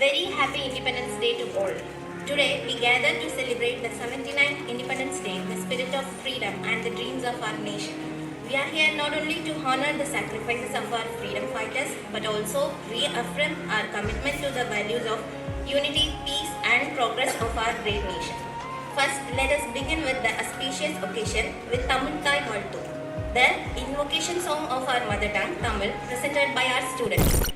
very happy Independence Day to all. Today, we gather to celebrate the 79th Independence Day, the spirit of freedom and the dreams of our nation. We are here not only to honor the sacrifices of our freedom fighters, but also reaffirm our commitment to the values of unity, peace and progress of our great nation. First, let us begin with the auspicious occasion with Tamil Thai Valtu, the invocation song of our mother tongue, Tamil, presented by our students.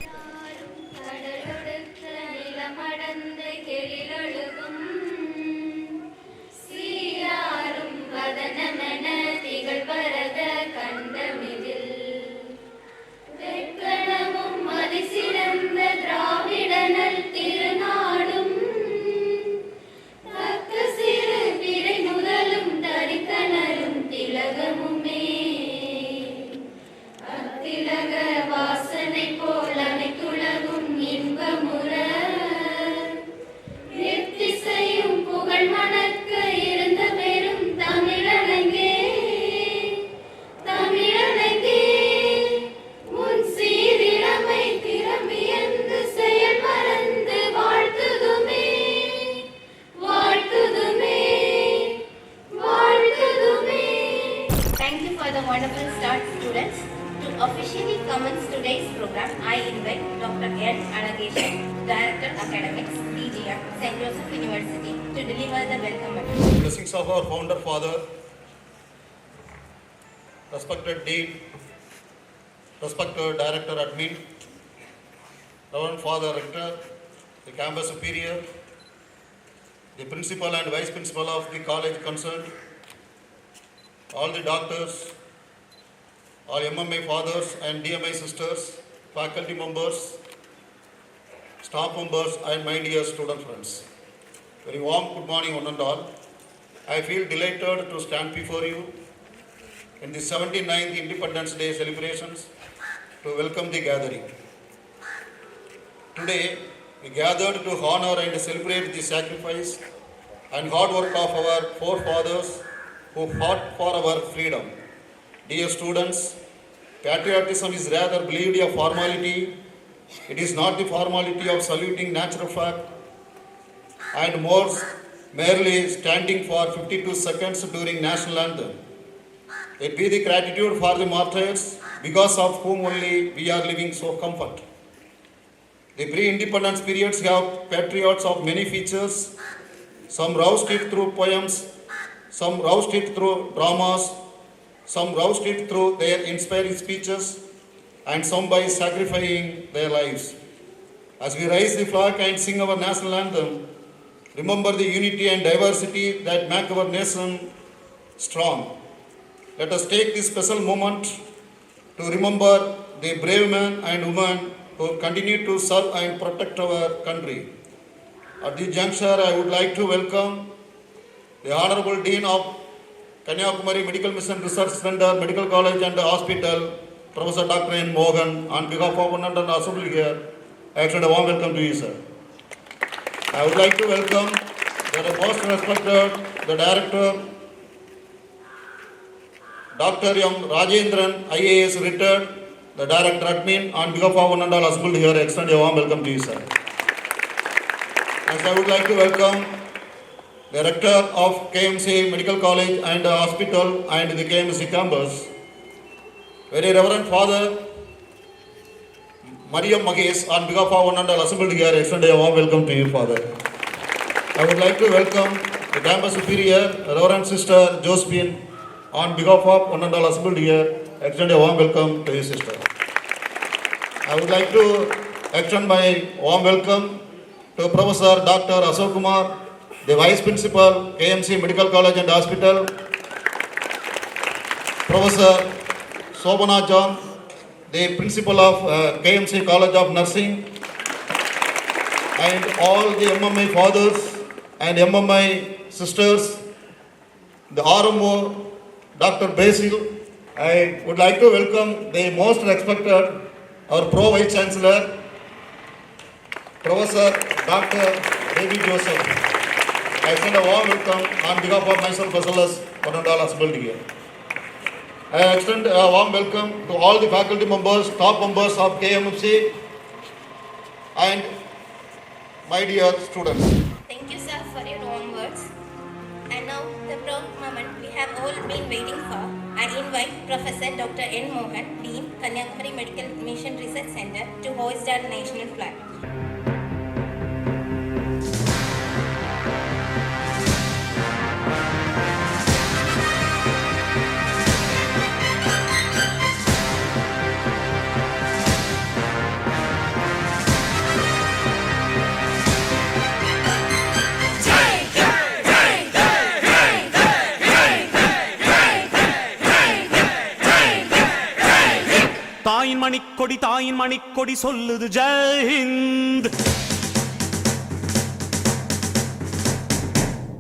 Wonderful start, students. To officially commence today's program, I invite Dr. N. Anageshan, Director Academics, DGM, St. Joseph University, to deliver the welcome address. Blessings of our founder father, respected Dean, respected Director Admin, Reverend Father Rector, the Campus Superior, the Principal and Vice Principal of the college concerned, all the doctors, all MMA fathers and DMI sisters, faculty members, staff members and my dear student friends. Very warm good morning one and all. I feel delighted to stand before you in the 79th Independence Day celebrations to welcome the gathering. Today, we gathered to honor and celebrate the sacrifice and hard work of our forefathers who fought for our freedom. Dear students, patriotism is rather believed a formality. It is not the formality of saluting natural fact and more merely standing for 52 seconds during national anthem. It be the gratitude for the martyrs because of whom only we are living so comfort. The pre-independence periods have patriots of many features. Some roused it through poems, some roused it through dramas, some roused it through their inspiring speeches, and some by sacrificing their lives. As we raise the flag and sing our national anthem, remember the unity and diversity that make our nation strong. Let us take this special moment to remember the brave men and women who continue to serve and protect our country. At this juncture, I would like to welcome the Honorable Dean of Kanyakumari Medical Mission Research Center, Medical College and Hospital, Professor Dr. N. Mohan, on behalf of one and assembly here, I extend a warm welcome to you, sir. I would like to welcome the most respected, the Director, Dr. M. Rajendran, IAS retired, the Director Admin, on behalf of one and all assembly here, I extend a warm welcome to you, sir. Next, I would like to welcome the Rector of KMMC Medical College and Hospital and the KMMC campus, Very Reverend Father Mariam Magesh, on behalf of one and all assembled here, extend a warm welcome to you, Father. I would like to welcome the Campus Superior, Reverend Sister Josephine, on behalf of one and all assembled here, extend a warm welcome to you, Sister. I would like to extend my warm welcome to Professor Dr. Ashok Kumar, the Vice Principal, KMC Medical College and Hospital, Professor Sobana John, the Principal of KMC College of Nursing, and all the MMA fathers and MMA sisters, the RMO, Dr. Basil. I would like to welcome the most respected, our Pro Vice Chancellor, Professor Dr. David Joseph. I extend a warm welcome on behalf of myself as well as one and all assembled here. I extend a warm welcome to all the faculty members, staff members of KMMC and My dear students, Thank you, sir, for your warm words. And now, the proud moment we have all been waiting for. I invite Professor Dr. N. Mohan, Dean, Kanyakumari Medical Mission Research Center, to hoist our national flag. தாயின் மணிக்கொடி சொல்லுது ஜெய் ஹிந்த்.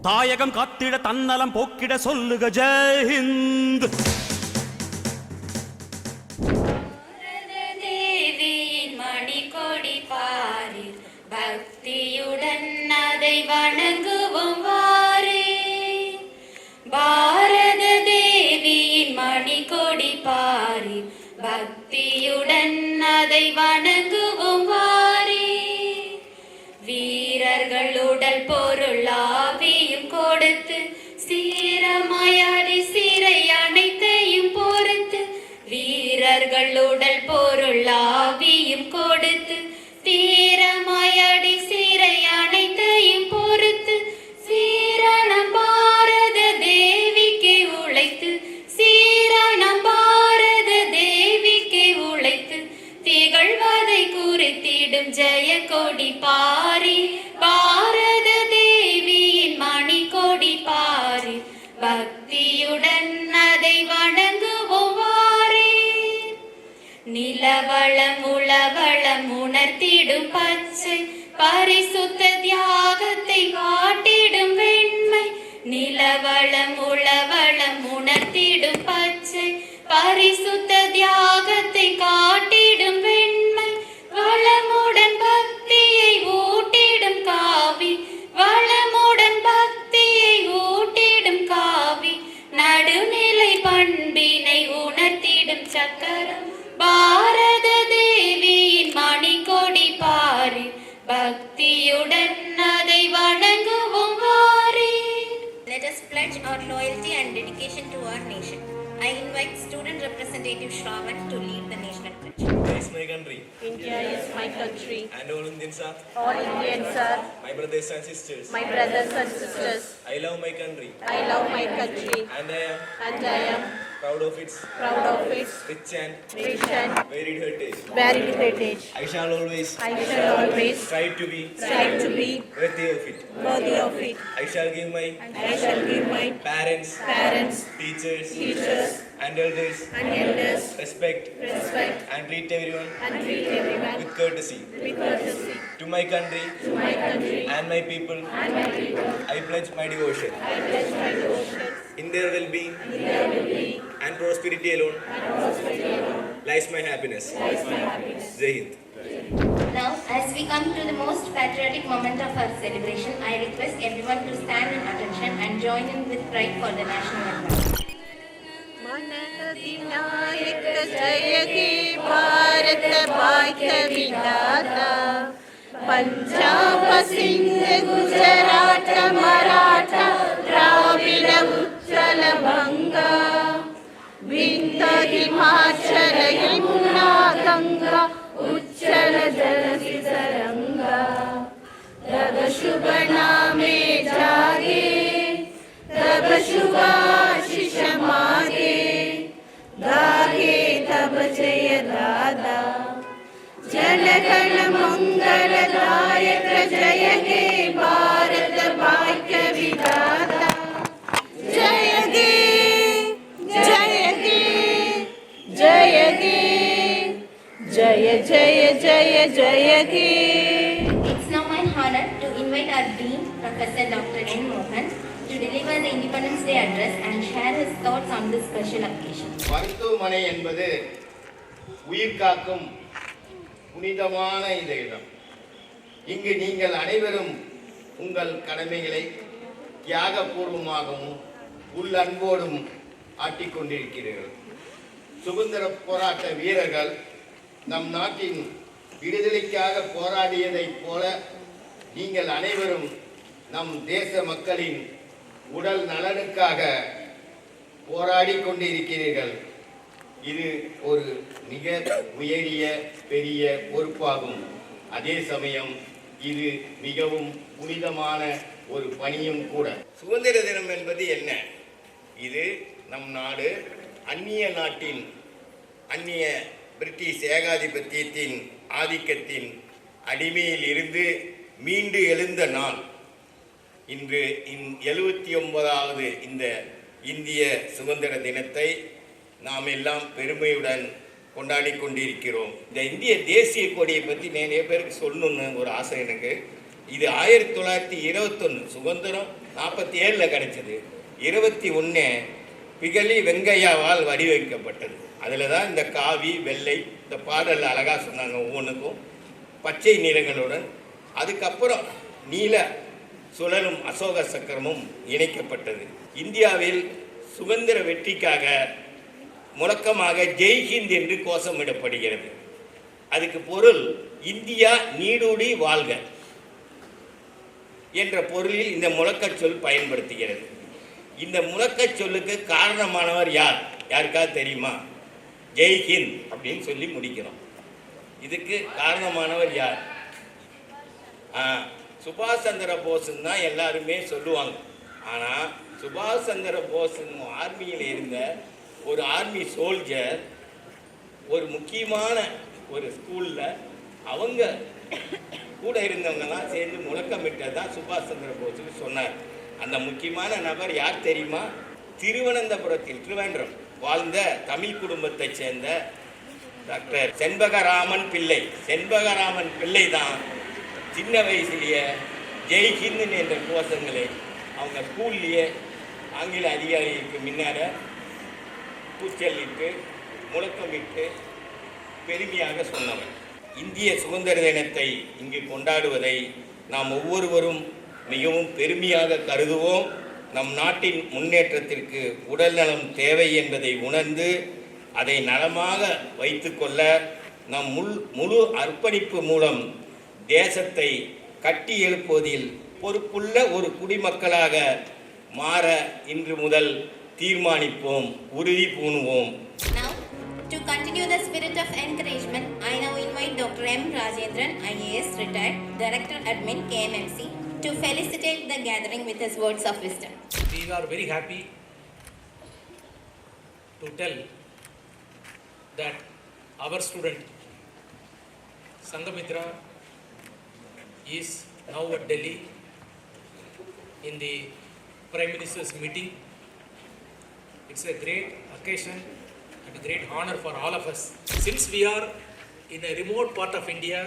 தாயகம் காத்திட தன்னலம் போக்கிட சொல்லுக ஜெய் ஹிந்த். தேவியின் மணிக்கொடி பாரில் பக்தியுடன் அதை வணங்குவோம் வாரே. பாரத தேவியின் மணிக்கொடி பாரில் பக்தியுடன் அதை வணங்குவோம் வாரே. வீரர்கள் உடல் பொருள் ஆவியும் கொடுத்து சீரமாயாடி சிறை அனைத்தையும் பொறுத்து. வீரர்கள் உடல் பொருள் ஆவியும் கொடுத்து தீரமாயாடி சிறை அனைத்தையும் பொறுத்து. சீரணம் பாரத தேவிக்கு உழைத்து சீரணம் பாரத தேவிக்கு உழைத்து திகழ்வதை குறித்திடும் ஜெய கொடி பாரி. பாரத தேவியின் மணிக்கொடி பாரி பக்தியுடன் அதை வணங்குவோம் வாரே. நிலவளம் உளவளம் உணர்த்திடும் பச்சை பரிசுத்த தியாகத்தை காட்டிடும் வெண்மை. நிலவளம் உளவளம் உணர்த்திடும் பச்சை பரிசுத்த தியாகத்தை காட்டிடும் வெண்மை. வளமுடன் பக்தியை ஊட்டிடும் காவி வளமுடன் பக்தியை ஊட்டிடும் காவி. நடுநிலை பண்பினை உணர்த்திடும் சக்கரம் பாரத தேவியின் மணிக்கொடி பாரி பக்தியுடன் அதை வணங்குவோம் வாரே. Let us pledge our loyalty and dedication to our nation. I invite student representative Shravan to lead the national pledge. India is my country. India is my country. And all Indians are All Indians are my brothers and sisters. my brothers and sisters. I love my country. I love my country And I am proud of its proud of its rich and rich and varied heritage. varied heritage. I shall always I shall always strive to be worthy of it. worthy of it. I shall give my I shall give my parents, teachers, and elders respect and treat everyone and treat everyone with courtesy. with courtesy. To my country and my people, I pledge my devotion. I pledge my devotion. In their well-being and prosperity alone lies my happiness. Jai Hind. Now, as we come to the most patriotic moment of our celebration, I request everyone to stand in attention and join in with pride for the national anthem. मनोधिनायक जय हे भारत भाग्य विधाता. पंजाब सिंध गुजरात मराठा द्राविड उच्चल बंगा. विंध्य हिमाचल यमुना गंगा उच्चल जलधि तरंगा. तब शुभ नामे जागे तब शुभाशिष मागे. गाहे तब जय दादा जनगण मंगलदायक जय हे भारत भाग्य विधाता. जय गे जय गे जय गे जय जय जय जय गे. It's now my honor to invite our Dean, Professor Dr. N. Mohan, to deliver the Independence Day address and share his thoughts on this special occasion. மருத்துவமனை என்பது உயிர் காக்கும் புனிதமான இந்த இடம். இங்கு நீங்கள் அனைவரும் உங்கள் கடமைகளை தியாகபூர்வமாகவும் உள்ளன்போடும் ஆட்டிக்கொண்டிருக்கிறீர்கள். சுதந்திர போராட்ட வீரர்கள் நம் நாட்டின் விடுதலைக்காக போராடியதைப் போல நீங்கள் அனைவரும் நம் தேச மக்களின் உடல் நலனுக்காக போராடி கொண்டிருக்கிறீர்கள். இது ஒரு மிக உயரிய பெரிய பொறுப்பாகும். அதே சமயம் இது மிகவும் புனிதமான ஒரு பணியும் கூட. சுதந்திர தினம் என்பது என்ன? இது நம் நாடு அந்நிய பிரிட்டிஷ் ஏகாதிபத்தியத்தின் ஆதிக்கத்தின் அடிமையில் இருந்து மீண்டு எழுந்த நாள். இன்று 79வது இந்த இந்திய சுதந்திர தினத்தை நாம் எல்லாம் பெருமையுடன் கொண்டாடி கொண்டிருக்கிறோம். இந்த இந்திய தேசிய கொடியை பற்றி நிறைய பேருக்கு சொல்லணும்னு ஒரு ஆசை எனக்கு. இது 1921 சுதந்திரம் 47 கிடைச்சது. 21 பிகலி வெங்கையாவால் வடிவமைக்கப்பட்டது. அதில் தான் இந்த காவி வெள்ளை இந்த பாடல் அழகாக சொன்னாங்க. ஒவ்வொன்றுக்கும் பச்சை நிறங்களுடன் அதுக்கப்புறம் நீல சுழலும் அசோக சக்கரமும் இணைக்கப்பட்டது. இந்தியாவில் சுதந்திர வெற்றிக்காக முழக்கமாக ஜெய்ஹிந்த் என்று கோஷமிடப்படுகிறது. அதுக்கு பொருள் இந்தியா நீடூடி வாழ்க என்ற பொருளில் இந்த முழக்கச் சொல் பயன்படுத்துகிறது. இந்த முழக்கச் சொல்லுக்கு காரணமானவர் யார்? யாருக்காவது தெரியுமா? ஜெய்ஹிந்த் அப்படின்னு சொல்லி முடிக்கிறோம். இதுக்கு காரணமானவர் யார்? சுபாஷ் சந்திர போஸ்ன்னு தான் எல்லாருமே சொல்லுவாங்க. ஆனால் சுபாஷ் சந்திர போஸ் ஆர்மியில் இருந்த ஒரு ஆர்மி சோல்ஜர் ஒரு முக்கியமான ஒரு ஸ்கூலில் அவங்க கூட இருந்தவங்கலாம் சேர்ந்து முழக்கமிட்டது தான் சுபாஷ் சந்திர போஸ்ன்னு சொன்னார். அந்த முக்கியமான நபர் யார் தெரியுமா? திருவனந்தபுரத்தில் திருவேண்டரம் வாழ்ந்த தமிழ் குடும்பத்தைச் சேர்ந்த டாக்டர் செண்பகராமன் பிள்ளை. செண்பகராமன் பிள்ளை தான் சின்ன வயசுலேயே ஜெய்ஹிந்த் என்ற கோஷங்களை அவங்க ஸ்கூல்லையே ஆங்கில அதிகாரிகளுக்கு முன்னார பூச்சொல்லிட்டு முழக்கமிட்டு பெருமையாக சொன்னவர். இந்திய சுதந்திர தினத்தை இங்கு கொண்டாடுவதை நாம் ஒவ்வொருவரும் மிகவும் பெருமையாக கருதுவோம். நம் நாட்டின் முன்னேற்றத்திற்கு உடல் நலம் தேவை என்பதை உணர்ந்து அதை நலமாக வைத்துக்கொள்ள நம் முழு அர்ப்பணிப்பு மூலம் தேசத்தை கட்டி எழுப்புவதில் பொறுப்புள்ள ஒரு குடிமக்களாக மாற இன்று முதல் தீர்மானிப்போம், உறுதி பூணுவோம். Now, to continue the spirit of encouragement, I now invite Dr. M. Rajendran, IAS, retired, Director Admin, KMMC, to felicitate the gathering with his words of wisdom. We are very happy to tell that our student Sangamitra is now at Delhi in the Prime Minister's meeting. It's a great occasion and a great honor for all of us. Since we are in a remote part of India,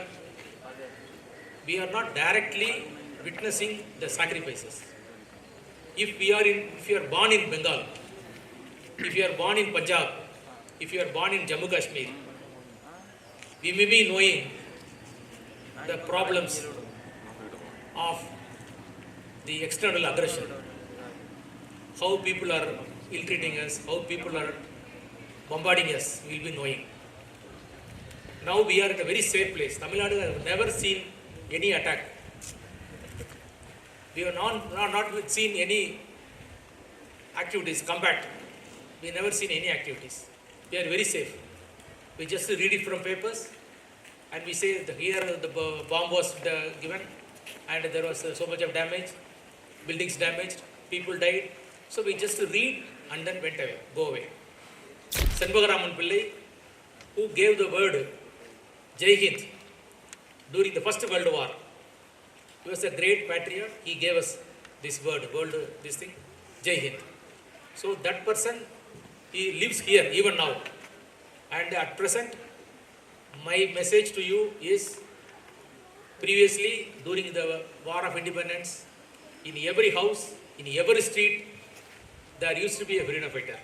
we are not directly witnessing the sacrifices. If you are born in Bengal, if you are born in Punjab, if you are born in Jammu Kashmir, we may be knowing the problems of the external aggression, how people are ill-treating us, how people are bombarding us, we will be knowing. Now we are in a very safe place. Tamil Nadu has never seen any attack. We have not seen any activities, combat. We have never seen any activities. We are very safe. We just read it from papers and we say that here the bomb was given and there was so much of damage, buildings damaged, people died. So we just read and then went away, go away. Senbagaraman Pillai, who gave the word Jai Hind during the First World War, he was a great patriot. He gave us this word, this thing, Jai Hind. So that person, he lives here even now. And at present, my message to you is, previously during the War of Independence, in every house, in every street, there used to be a freedom fighter.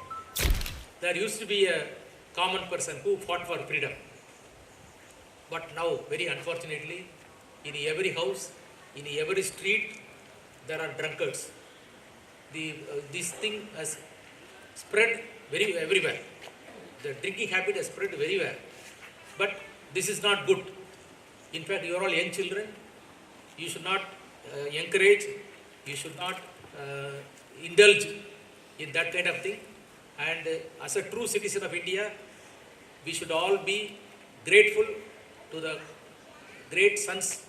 There used to be a common person who fought for freedom. But now, very unfortunately, in every house, in every street, there are drunkards. This thing has spread everywhere. The drinking habit has spread everywhere. But this is not good. In fact, you are all young children. you should not encourage, you should not indulge in that kind of thing. And as a true citizen of India, we should all be grateful to the great sons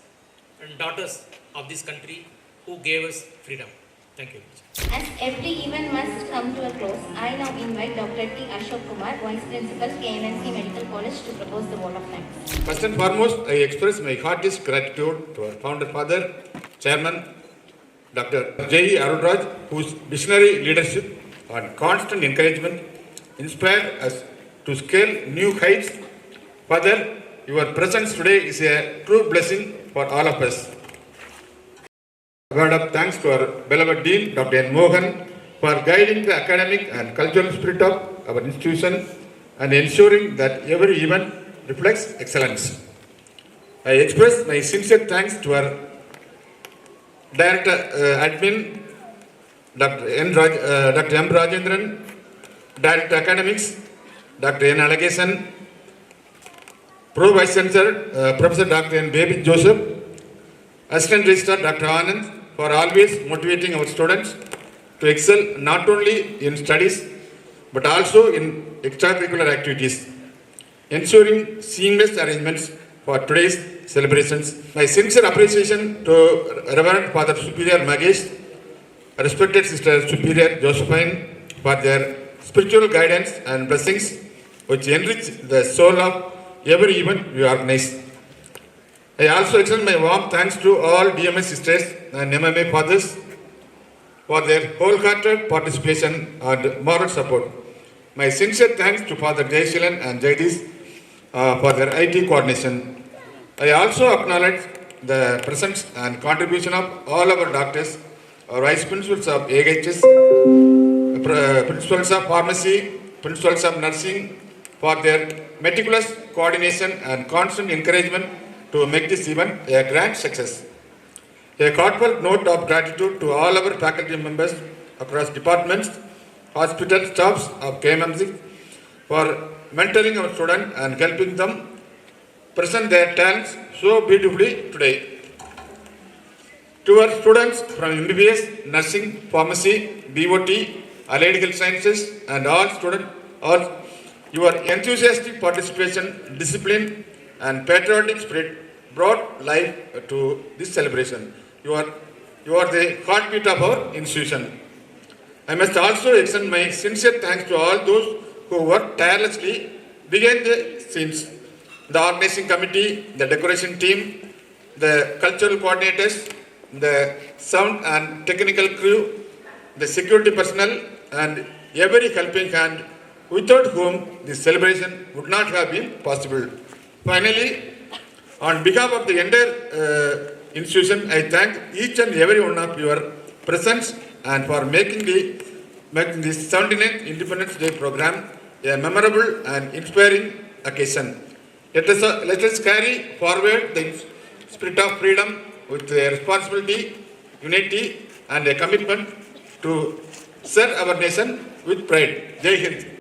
and daughters of this country who gave us freedom. Thank you. As every event must come to a close, I now invite Dr. T. Ashok Kumar, Vice Principal, KMMC Medical College, to propose the vote of thanks. First and foremost, I express my heartiest gratitude to our founder father, Chairman Dr. J. Arunraj, whose visionary leadership and constant encouragement inspired us to scale new heights. Father, your presence today is a true blessing for all of us. A word of thanks to our beloved Dean, Dr. N. Mohan, for guiding the academic and cultural spirit of our institution and ensuring that every event reflects excellence. I express my sincere thanks to our Director Admin, Dr. M. Rajendran, Director Academics, Dr. N. Alagasan, Pro Vice Chancellor, Professor Dr. N. Baby Joseph, Assistant Registrar Dr. Anand, for always motivating our students to excel not only in studies but also in extracurricular activities, ensuring seamless arrangements for today's celebrations. My sincere appreciation to Reverend Father Superior Magesh, respected Sister Superior Josephine, for their spiritual guidance and blessings which enrich the soul of every event we organize. I also extend my warm thanks to all DMS sisters and MMA fathers for their wholehearted participation and moral support. My sincere thanks to Father Jayashilan and Jagdish for their IT coordination. I also acknowledge the presence and contribution of all our doctors, our vice principals of AHS, principals of pharmacy, principals of nursing, for their meticulous coordination and constant encouragement to make this event a grand success. A heartfelt note of gratitude to all our faculty members across departments, hospital staffs of KMMC for mentoring our students and helping them present their talents so beautifully today. To our students from MBBS, nursing, pharmacy, BOT, allied health sciences, and all students, your enthusiastic participation, discipline, and patriotic spirit brought life to this celebration. You are the heartbeat of our institution. I must also extend my sincere thanks to all those who worked tirelessly behind the scenes. The organizing committee, the decoration team, the cultural coordinators, the sound and technical crew, the security personnel, and every helping hand without whom this celebration would not have been possible. Finally, on behalf of the entire institution, I thank each and every one of your presence and for making this 79th Independence Day program a memorable and inspiring occasion. Let us carry forward the spirit of freedom with a responsibility, unity, and a commitment to serve our nation with pride. Jai Hind.